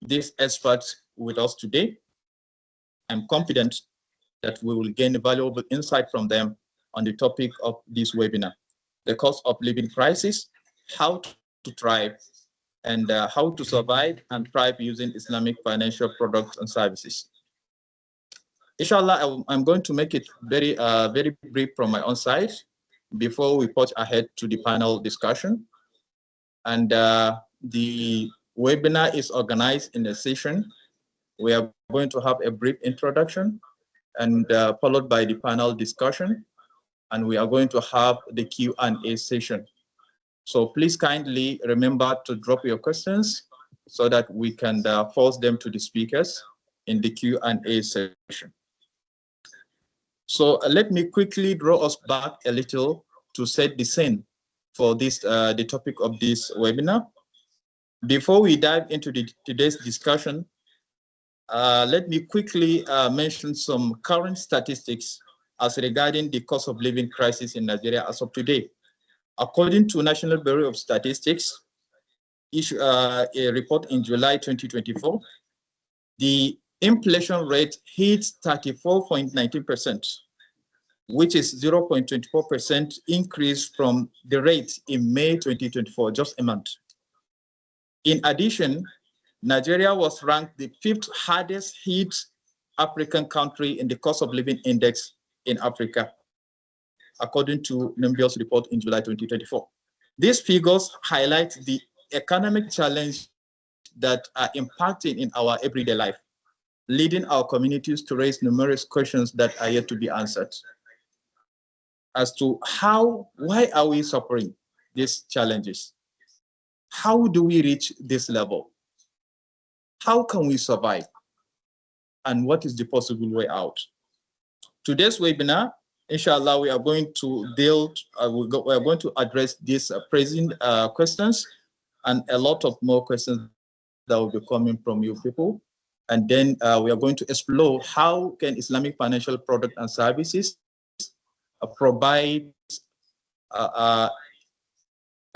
these experts with us today. I'm confident that we will gain valuable insight from them on the topic of this webinar, the cost of living crisis, how to thrive, and how to survive and thrive using Islamic financial products and services. Inshallah, I'm going to make it very brief from my own side before we push ahead to the panel discussion. And the webinar is organized in a session. We are going to have a brief introduction and followed by the panel discussion. And we are going to have the Q&A session. So please kindly remember to drop your questions so that we can force them to the speakers in the Q&A session. So let me quickly draw us back a little to set the scene for this, the topic of this webinar. Before we dive into today's discussion, let me quickly mention some current statistics as regarding the cost of living crisis in Nigeria as of today. According to National Bureau of Statistics, issued a report in July 2024, the inflation rate hit 34.19%, which is 0.24% increase from the rate in May 2024, just a month. In addition, Nigeria was ranked the 5th hardest hit African country in the cost of living index in Africa, according to NIMBIO's report in July 2024. These figures highlight the economic challenge that are impacting in our everyday life, leading our communities to raise numerous questions that are yet to be answered as to why are we suffering these challenges? How do we reach this level? How can we survive? And what is the possible way out? Today's webinar, inshallah, we are going to we are going to address these present questions and a lot of more questions that will be coming from you people. And then we are going to explore how can Islamic financial products and services provide a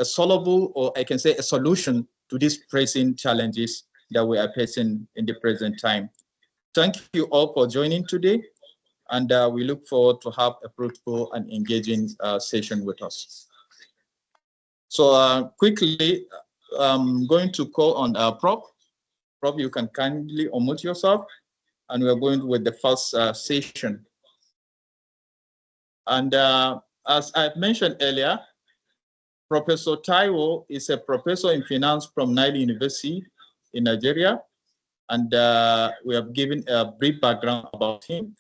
solvable, or I can say a solution to these pressing challenges that we are facing in the present time. Thank you all for joining today, and we look forward to have a fruitful and engaging session with us. So quickly, I'm going to call on Prof. Prof, you can kindly unmute yourself, and we are going with the first session. And as I've mentioned earlier, Professor Taiwo is a professor in finance from Nile University in Nigeria, and we have given a brief background about him,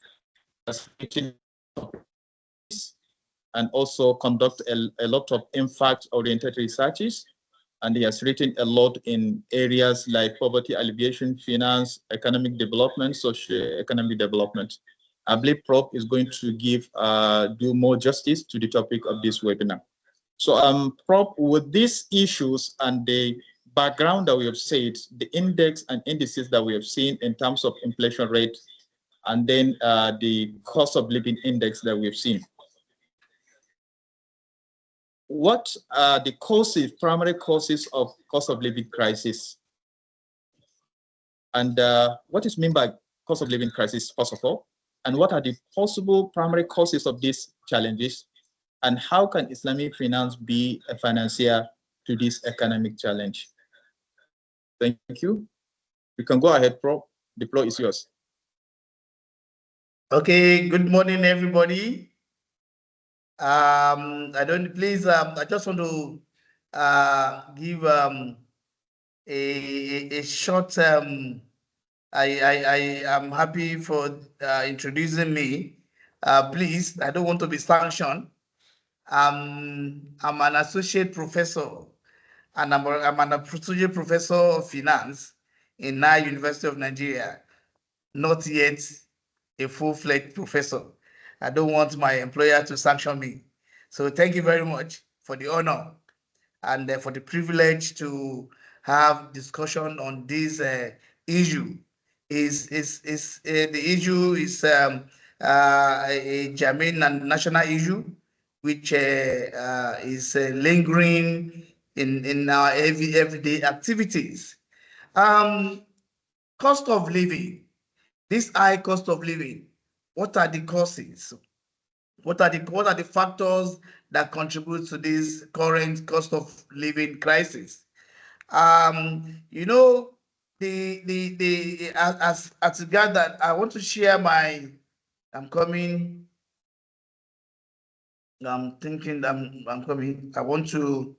and also conduct a lot of impact-oriented researches, and he has written a lot in areas like poverty alleviation, finance, economic development, socio-economic development. I believe Prof is going to do more justice to the topic of this webinar. So Prof, with these issues and the background that we have said, the index and indices that we have seen in terms of inflation rate, and then the cost of living index that we have seen, what are the causes, primary causes of cost of living crisis? And what is meant by cost of living crisis, first of all? And what are the possible primary causes of these challenges? And how can Islamic finance be a financier to this economic challenge? Thank you. You can go ahead, Prof. The floor is yours. Okay, good morning, everybody. I just want to give a short, I am happy for introducing me. Please, I don't want to be sanctioned. I'm an associate professor, and I'm an associate professor of finance in Nile University of Nigeria, not yet a full-fledged professor. I don't want my employer to sanction me. So thank you very much for the honor and for the privilege to have discussion on this issue. The issue is a germane and national issue, which is lingering in our everyday activities. Cost of living. This high cost of living, what are the causes? What are the factors that contribute to this current cost of living crisis? You know, as regard that, I want to share my. I'm coming. I'm thinking. I'm coming. I want to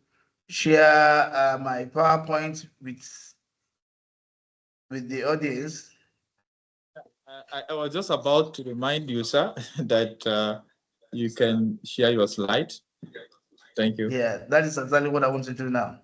share my PowerPoint with the audience. I was just about to remind you, sir, that you can share your slide. Thank you. Yeah, that is exactly what I want to do now.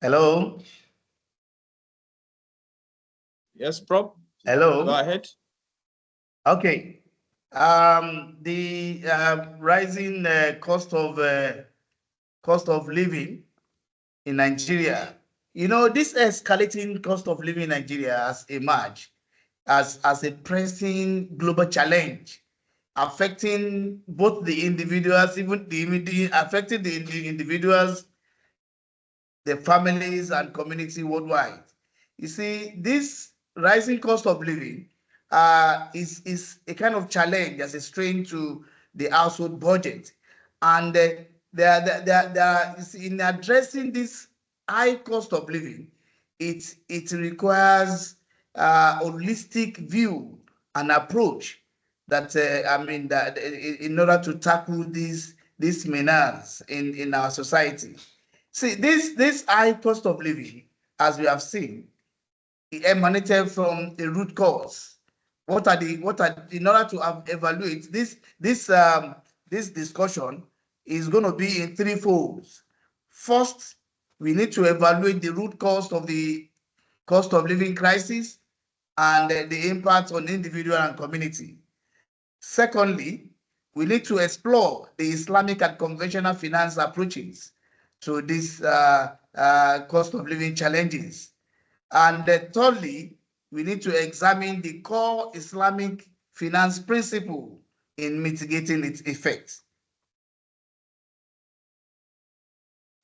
Hello. Yes, Prof. Hello. Go ahead. Okay. The rising cost of living in Nigeria. You know, this escalating cost of living in Nigeria has emerged as a pressing global challenge, affecting both the individuals, affecting the individuals, the families and community worldwide. You see, this rising cost of living is a kind of challenge as a strain to the household budget. And you see, in addressing this high cost of living, it requires holistic view and approach that that in order to tackle these menace in our society. See, this high cost of living, as we have seen, it emanated from the root cause. In order to evaluate this discussion is going to be in three folds. First, we need to evaluate the root cause of the cost of living crisis and the impact on individual and community. Secondly, we need to explore the Islamic and conventional finance approaches to these cost of living challenges. And thirdly, we need to examine the core Islamic finance principle in mitigating its effects.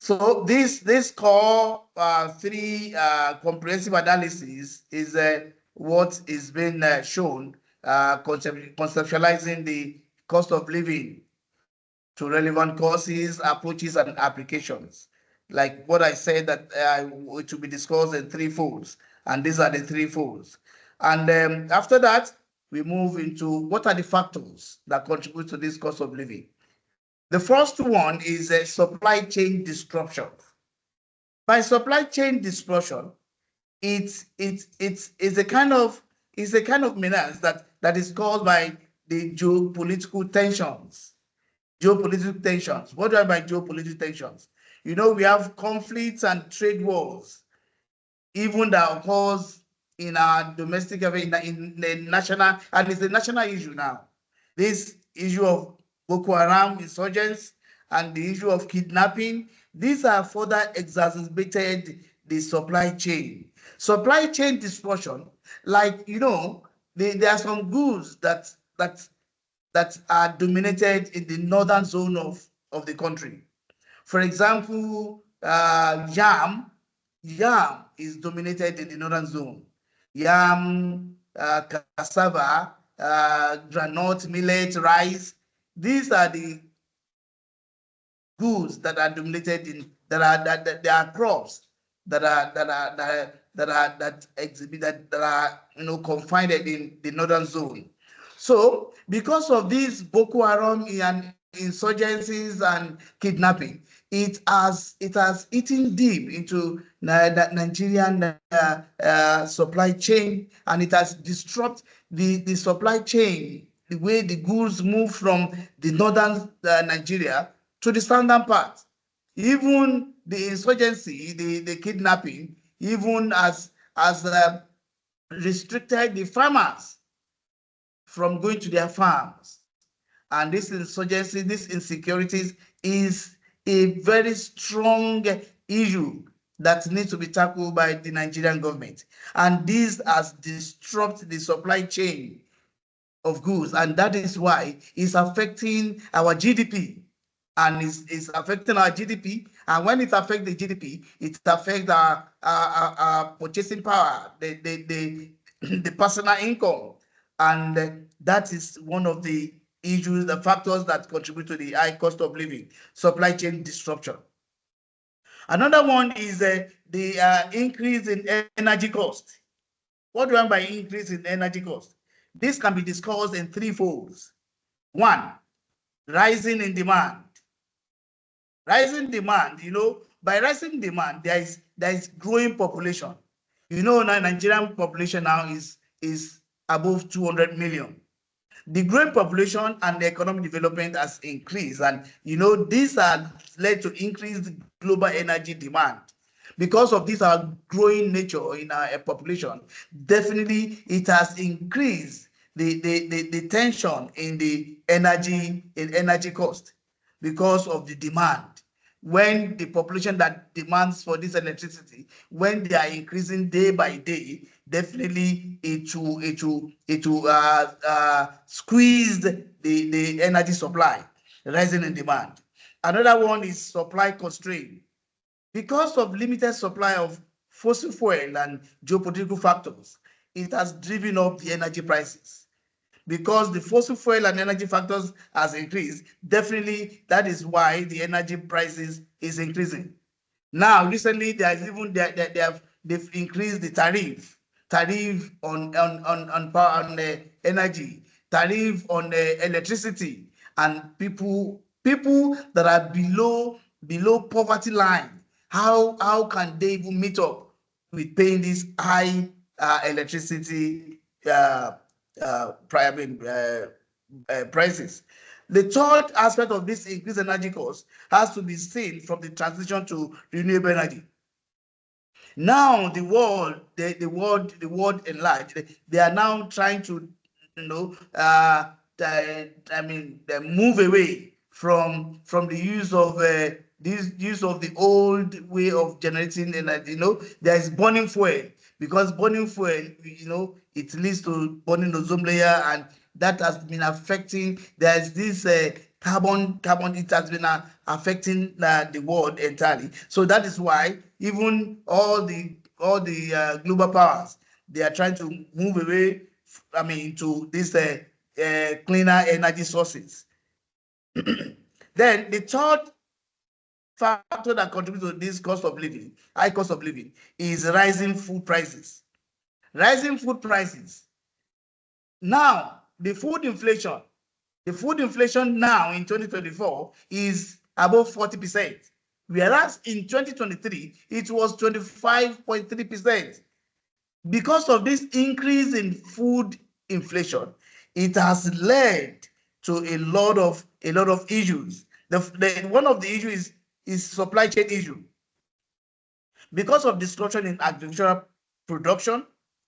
So this core three comprehensive analysis is what is being shown, conceptualizing the cost of living to relevant courses, approaches, and applications. Like what I said, that it will be discussed in three folds, and these are the three folds. And after that, we move into what are the factors that contribute to this cost of living. The first one is a supply chain disruption. By supply chain disruption, it's a kind of menace that is caused by the geopolitical tensions. Geopolitical tensions. What do I mean by geopolitical tensions? You know, we have conflicts and trade wars, even that occurs in our domestic, in the national, and it's a national issue now. This issue of Boko Haram insurgents and the issue of kidnapping, these are further exacerbated the supply chain. Supply chain disruption, like, you know, there are some goods that are dominated in the northern zone of the country. For example, yam is dominated in the northern zone. Yam, cassava, granite, millet, rice. These are the goods that are dominated in that there are crops that exhibit that are, you know, confined in the northern zone. So because of these Boko Haram and insurgencies and kidnapping, it has eaten deep into the Nigerian supply chain, and it has disrupted the supply chain, the way the goods move from the northern Nigeria to the southern part. Even the insurgency, the kidnapping, even as restricted the farmers from going to their farms. And this insurgency, these insecurities is a very strong issue that needs to be tackled by the Nigerian government. And this has disrupted the supply chain of goods, and that is why it's affecting our GDP. And it's affecting our GDP, and when it affects the GDP, it affects our purchasing power, the personal income, and that is one of the issues, the factors that contribute to the high cost of living, supply chain disruption. Another one is the increase in energy cost. What do I mean by increase in energy cost? This can be discussed in three folds. One, rising in demand. Rising demand, by rising demand, there is growing population. Now Nigerian population now is above 200 million. The growing population and the economic development has increased, and this has led to increased global energy demand. Because of this, our growing nature in our population, definitely it has increased the tension in the energy cost because of the demand. When the population that demands for this electricity, when they are increasing day by day, definitely it will squeeze the energy supply, rising in demand. Another one is supply constraint. Because of limited supply of fossil fuel and geopolitical factors, it has driven up the energy prices. Because the fossil fuel and energy factors has increased, definitely that is why the energy prices is increasing. Now, recently, they've increased the tariff on power, on energy, tariff on electricity, and people that are below poverty line. How can they even meet up with paying this high electricity prices? The third aspect of this increased energy cost has to be seen from the transition to renewable energy. Now the world enlarged, they are now trying to move away from the use of the old way of generating energy. There is burning fuel, because burning fuel, it leads to burning ozone layer, and that has been affecting. There's this carbon, it has been affecting the world entirely. So that is why even all the global powers, they are trying to move away, to this cleaner energy sources. Then the third factor that contributes to this high cost of living, is rising food prices. Rising food prices. Now, the food inflation now in 2024 is above 40%, whereas in 2023 it was 25.3%. Because of this increase in food inflation, it has led to a lot of issues. One of the issues is supply chain issue. Because of disruption in agricultural production,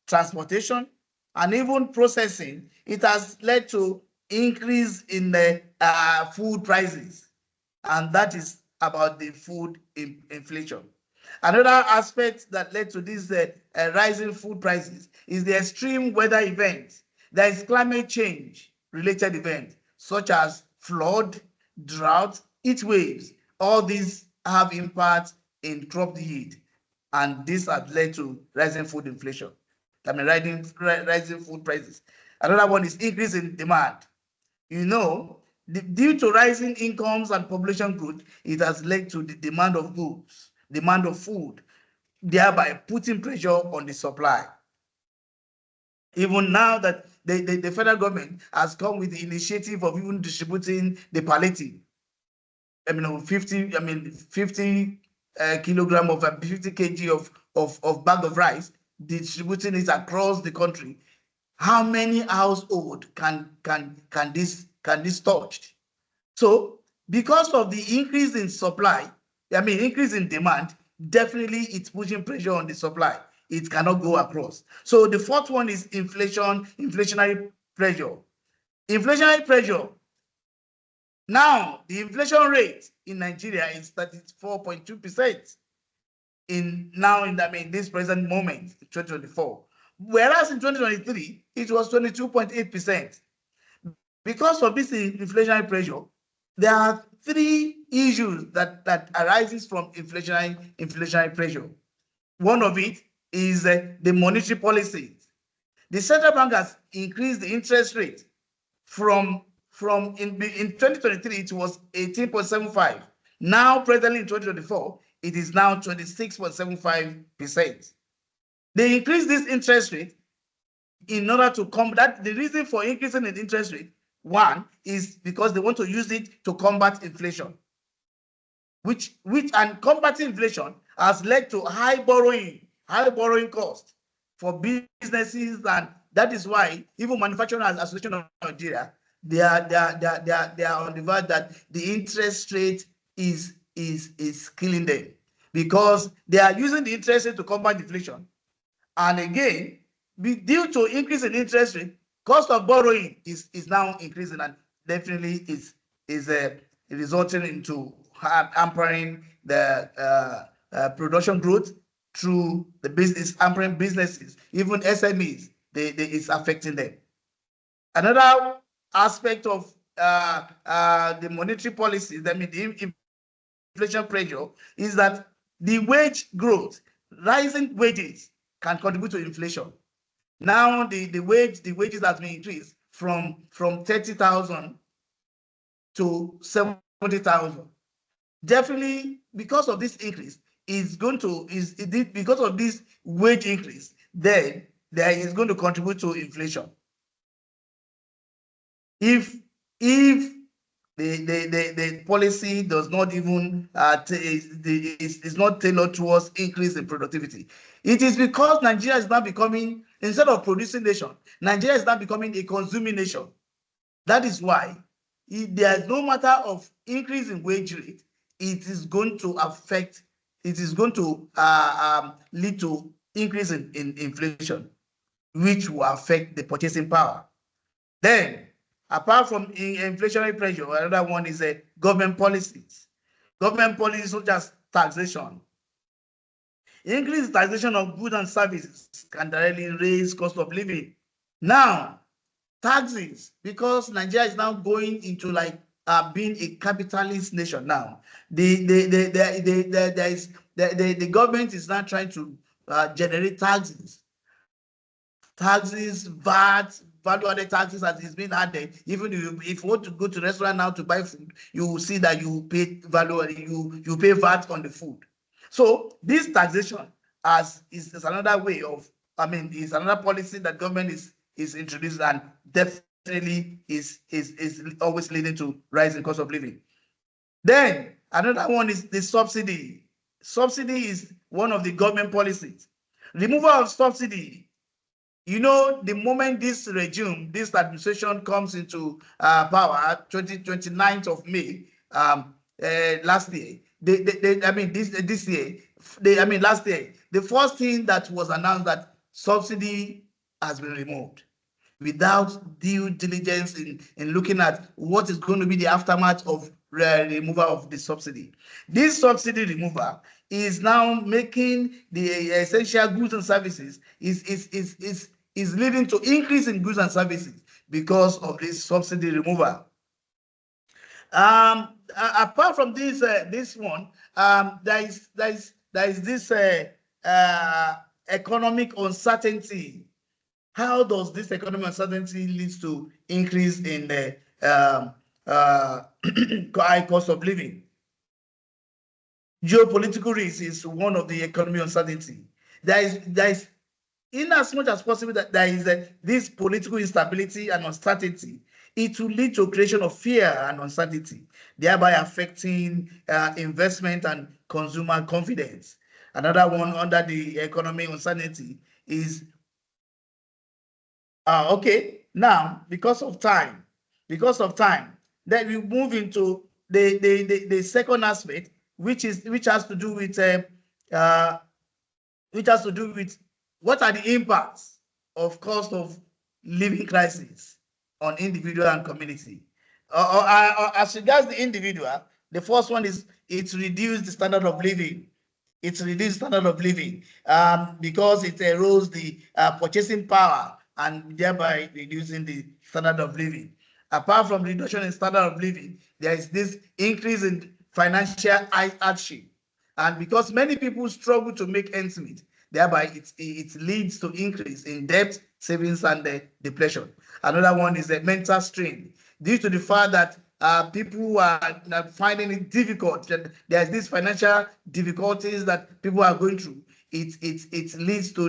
transportation, and even processing, it has led to increase in the food prices, and that is about the food inflation. Another aspect that led to this rising food prices is the extreme weather events. There is climate change related events such as flood, drought, heat waves. All these have impact in crop yield, and this has led to rising food inflation. Rising food prices. Another one is increase in demand. Due to rising incomes and population growth, it has led to the demand of goods, demand of food, thereby putting pressure on the supply. Even now that the federal government has come with the initiative of even distributing the palliative, 50 kilogram of 50 kg of bag of rice, distributing it across the country. How many households can this touch? So because of the increase in demand, definitely it's pushing pressure on the supply. it cannot go across. So the fourth one is inflationary pressure. Inflationary pressure. Now, the inflation rate in Nigeria is 34.2% in this present moment, 2024. Whereas in 2023, it was 22.8%. Because of this inflationary pressure, there are three issues that arises from inflationary pressure. One of it is the monetary policy. The central bank has increased the interest rate from in 2023 it was 18.75. Now presently in 2024 it is now 26.75%. They increased this interest rate in order to combat. The reason for increasing the interest rate, one, is because they want to use it to combat inflation, which and combating inflation has led to high borrowing costs for businesses, and that is why even Manufacturing Association of Nigeria, they are on the verge that the interest rate is killing them, because they are using the interest rate to combat inflation, and again, due to increase in interest rate, cost of borrowing is now increasing, and definitely is resulting into hampering the production growth through the business, hampering businesses, even SMEs. It's affecting them. Another aspect of the monetary policy, the inflation pressure, is that the wage growth, rising wages, can contribute to inflation. Now the wages has been increased from 30,000 to 70,000. Definitely, because of this increase, because of this wage increase, then there is going to contribute to inflation. If the policy does not even is not tailored towards increase in productivity, it is because Nigeria is now becoming, instead of producing nation, Nigeria is now becoming a consuming nation. That is why there is no matter of increase in wage rate, it is going to affect, it is going to lead to increase in inflation, which will affect the purchasing power. Then, apart from inflationary pressure, another one is government policies. Government policies such as taxation. Increased taxation of goods and services can directly raise cost of living. Now, taxes, because Nigeria is now going into being a capitalist nation now. The government is now trying to generate taxes, VAT, value-added taxes, as is being added. Even if you want to go to restaurant now to buy food, you will see that you pay you pay VAT on the food. So this taxation is another way of, is another policy that government is introduced, and definitely is always leading to rising cost of living. Then another one is the subsidy. Subsidy is one of the government policies. Removal of subsidy. You know, the moment this administration comes into power, 29th of May, last year, last year, the first thing that was announced, that subsidy has been removed without due diligence in looking at what is going to be the aftermath of removal of the subsidy. This subsidy removal is now making the essential goods and services is leading to increase in goods and services because of this subsidy removal. Apart from this, one, there is this economic uncertainty. How does this economic uncertainty lead to increase in the high cost of living? Geopolitical risk is one of the economic uncertainty. There is in as much as possible that there is this political instability and uncertainty, it will lead to creation of fear and uncertainty, thereby affecting investment and consumer confidence. Another one under the economic uncertainty is okay. Now, because of time, then we move into the second aspect, which has to do with what are the impacts of cost of living crisis on individual and community? As regards the individual, the first one is it reduced the standard of living. It's reduced standard of living because it erodes the purchasing power and thereby reducing the standard of living. Apart from reduction in standard of living, there is this increase in financial hardship. And because many people struggle to make ends meet, thereby it leads to increase in debt, savings, and depletion. Another one is a mental strain due to the fact that people are finding it difficult. There's these financial difficulties that people are going through. It leads to,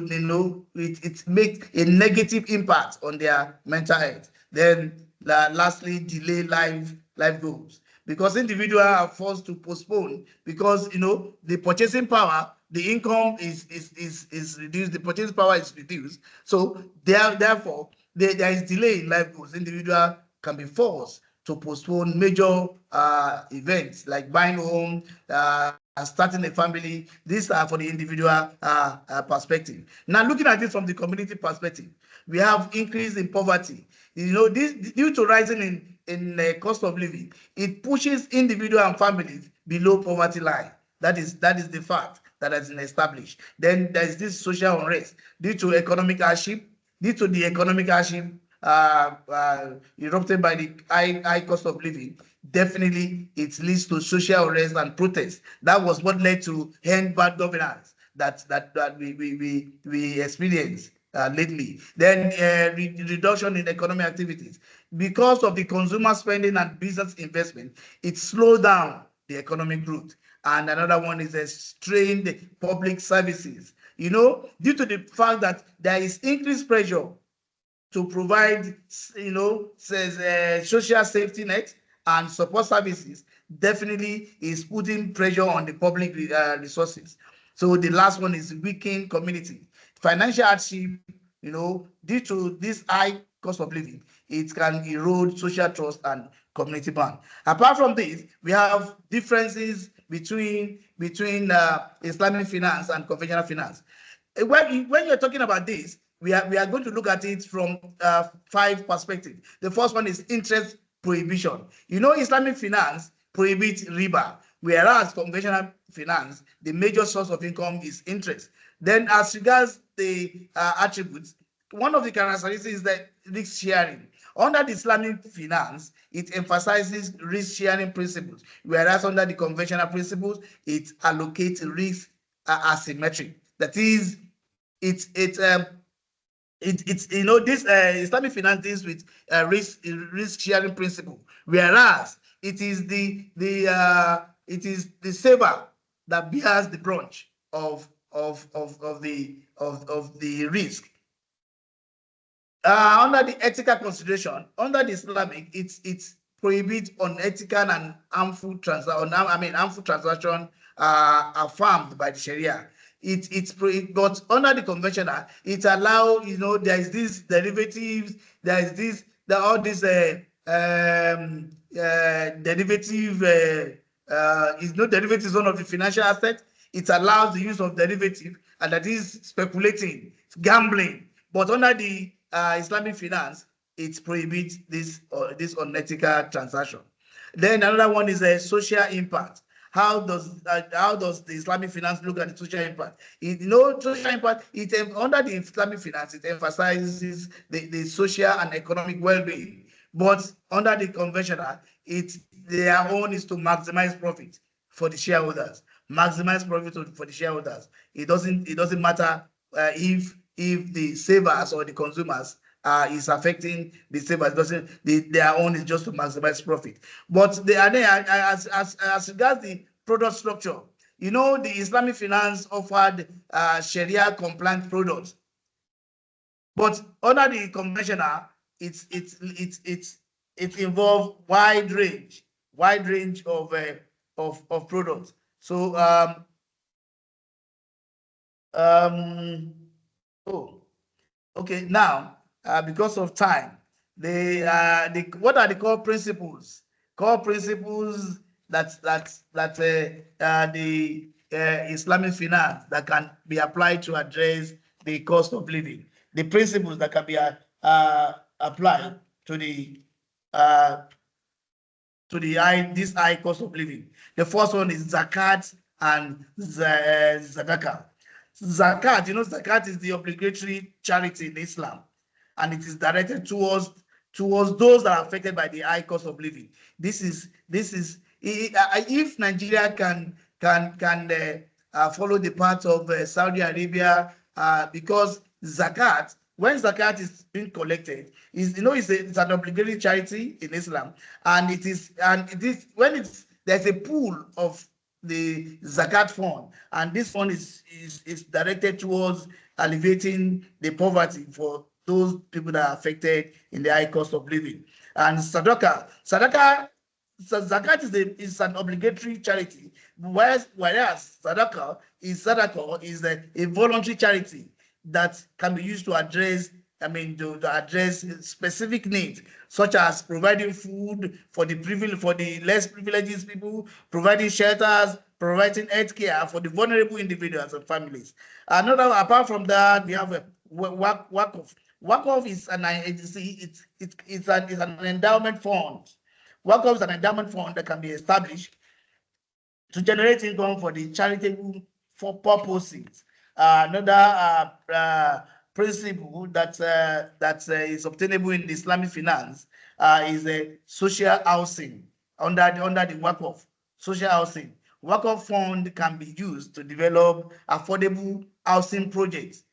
it makes a negative impact on their mental health. Then lastly, delay life goals, because individuals are forced to postpone because the purchasing power, the income is reduced, the purchasing power is reduced. So therefore there is delay in life goals. Individual can be forced to postpone major events like buying home, starting a family. These are for the individual perspective. Now, looking at it from the community perspective, we have increase in poverty. This due to rising in cost of living, it pushes individual and families below poverty line. That is the fact that has been established. Then there is this social unrest due to economic hardship. Due to the economic hardship erupted by the high cost of living, definitely it leads to social unrest and protest. That was what led to end bad governance that we experienced lately. Then reduction in economic activities because of the consumer spending and business investment. It slowed down the economic growth. And another one is a strained public services. Due to the fact that there is increased pressure to provide, social safety net and support services, definitely is putting pressure on the public resources. So the last one is weakened community. Financial hardship, due to this high cost of living, it can erode social trust and community bond. Apart from this, we have differences between Islamic finance and conventional finance. When you're talking about this, we are going to look at it from 5 perspectives. The first one is interest prohibition. Islamic finance prohibits riba, whereas conventional finance, the major source of income is interest. Then, as regards the attributes, one of the characteristics is that risk sharing. Under the Islamic finance, it emphasizes risk sharing principles, whereas under the conventional principles, it allocates risk asymmetric. That is, it's this Islamic finance deals with risk sharing principle, whereas it is the saver that bears the brunt of the risk. Under the ethical consideration, under the Islamic, it's prohibits unethical and harmful transaction affirmed by the Sharia. But under the conventional, it allows, there is this derivatives, there is all these derivative, is no derivatives one of the financial assets. It allows the use of derivative, and that is speculating, gambling. But under the Islamic finance, it prohibits this unethical transaction. Then another one is a social impact. How does the Islamic finance look at the social impact? Social impact, under the Islamic finance, it emphasizes the social and economic well-being. But under the conventional, their own is to maximize profit for the shareholders. Maximize profit for the shareholders. It doesn't matter if the savers or the consumers is affecting the savers. Their own is just to maximize profit. But as regards the product structure, the Islamic finance offered Sharia compliant products, but under the conventional, it involves wide range of products. So okay, now because of time, what are the core principles? Core principles that the Islamic finance that can be applied to address the cost of living. The principles that can be applied to this high cost of living. The first one is zakat and zadaqah. Zakat, zakat is the obligatory charity in Islam, and it is directed towards those that are affected by the high cost of living. This is if Nigeria can follow the path of Saudi Arabia, because zakat, when zakat is being collected, it's an obligatory charity in Islam, and there's a pool of the zakat fund, and this fund is directed towards alleviating the poverty for those people that are affected in the high cost of living. And zakat is an obligatory charity, whereas sadaqah is a voluntary charity that can be used to address specific needs, such as providing food for the less privileged people, providing shelters, providing health care for the vulnerable individuals and families. Apart from that, we have Waqf. Waqf is an endowment fund. Waqf is an endowment fund that can be established to generate income for the charitable purposes. Another principle that is obtainable in the Islamic finance is social housing under the Waqf. Social housing. Waqf fund can be used to develop affordable housing projects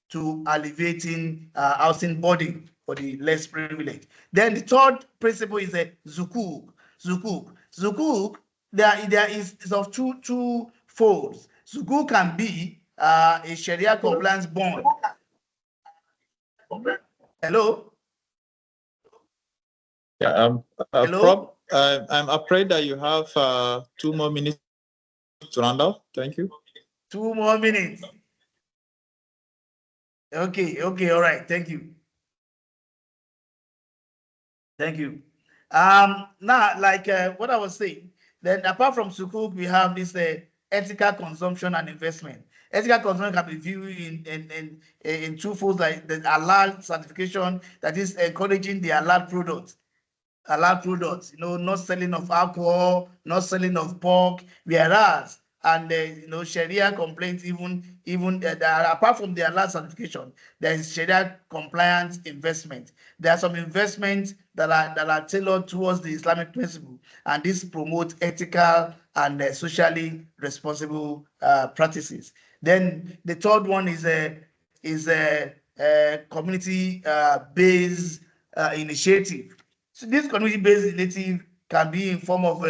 to alleviating housing burden for the less privileged. Then the third principle is Zukuk. Zukuk, there is of two folds. Zukuk can be a Sharia compliance bond. Hello? Yeah, Hello? I'm afraid that you have 2 more minutes to round off. Thank you. 2 more minutes. Okay, all right. Thank you. Now, like what I was saying, then apart from Sukuk, we have this ethical consumption and investment. Ethical consumption can be viewed in two folds, like the halal certification, that is encouraging the halal products, not selling of alcohol, not selling of pork, whereas Sharia complaints, even apart from the halal certification, there is Sharia compliance investment. There are some investments that are tailored towards the Islamic principle, and this promotes ethical and socially responsible practices. Then the third one is a community-based initiative. So this community-based initiative can be in form of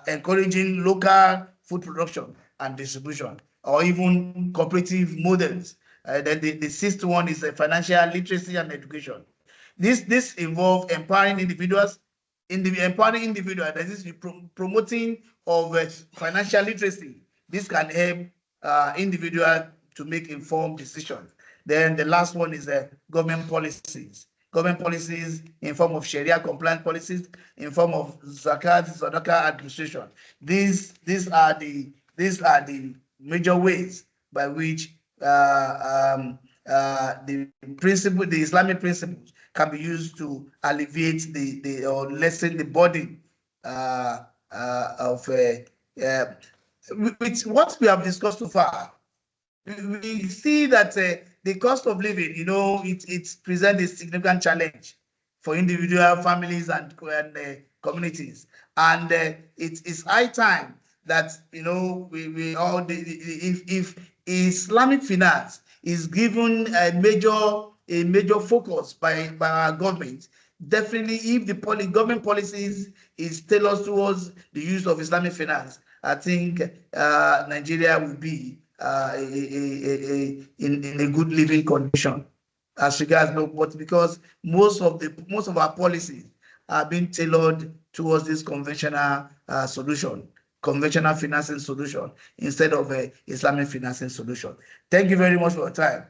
encouraging local food production and distribution, or even cooperative models. Then the sixth one is financial literacy and education. This involves empowering individuals. That is promoting of financial literacy. This can help individuals to make informed decisions. Then the last one is government policies. Government policies in form of Sharia compliant policies, in form of zakat, sadaqah administration. These are the major ways by which the Islamic principles can be used to alleviate or lessen the burden with what we have discussed so far. We see that the cost of living, it presents a significant challenge for individual families and communities, and it's high time that we all if Islamic finance is given a major focus by our government. Definitely, if the government policies is tailored towards the use of Islamic finance, I think Nigeria will be in a good living condition as regards but because most of our policies are being tailored towards this conventional financing solution instead of Islamic financing solution. Thank you very much for your time.